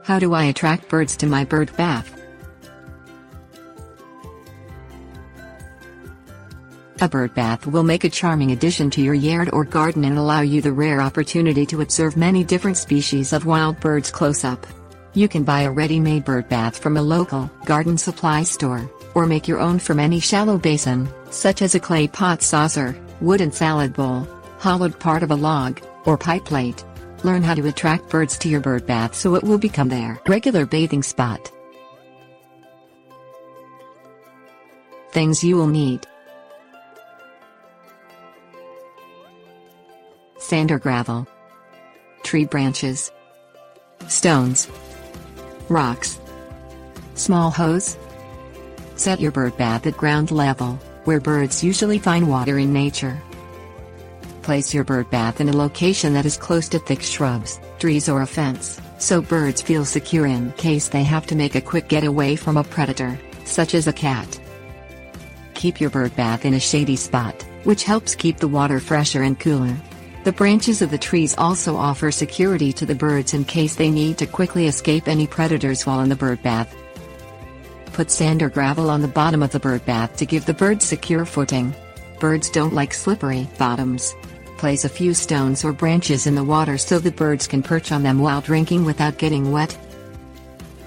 How do I attract birds to my bird bath? A bird bath will make a charming addition to your yard or garden and allow you the rare opportunity to observe many different species of wild birds close up. You can buy a ready-made bird bath from a local garden supply store, or make your own from any shallow basin, such as a clay pot saucer, wooden salad bowl, hollowed part of a log, or pie plate. Learn how to attract birds to your bird bath so it will become their regular bathing spot. Things you will need: sand or gravel, tree branches, stones, rocks, small hose. Set your bird bath at ground level, where birds usually find water in nature. Place your bird bath in a location that is close to thick shrubs, trees or a fence, so birds feel secure in case they have to make a quick getaway from a predator, such as a cat. Keep your bird bath in a shady spot, which helps keep the water fresher and cooler. The branches of the trees also offer security to the birds in case they need to quickly escape any predators while in the bird bath. Put sand or gravel on the bottom of the bird bath to give the birds secure footing. Birds don't like slippery bottoms. Place a few stones or branches in the water so the birds can perch on them while drinking without getting wet.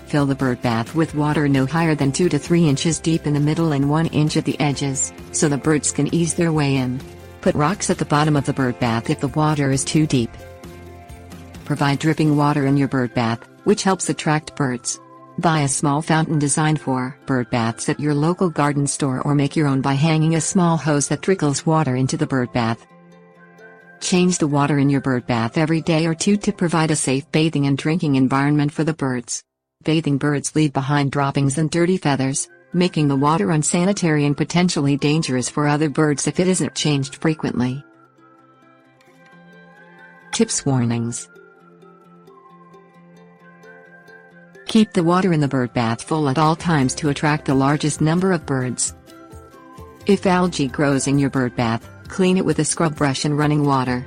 Fill the bird bath with water no higher than 2 to 3 inches deep in the middle and 1 inch at the edges, so the birds can ease their way in. Put rocks at the bottom of the bird bath if the water is too deep. Provide dripping water in your bird bath, which helps attract birds. Buy a small fountain designed for bird baths at your local garden store or make your own by hanging a small hose that trickles water into the bird bath. Change the water in your bird bath every day or two to provide a safe bathing and drinking environment for the birds. Bathing birds leave behind droppings and dirty feathers, making the water unsanitary and potentially dangerous for other birds if it isn't changed frequently. Tips: warnings. Keep the water in the bird bath full at all times to attract the largest number of birds. If algae grows in your bird bath, clean it with a scrub brush and running water.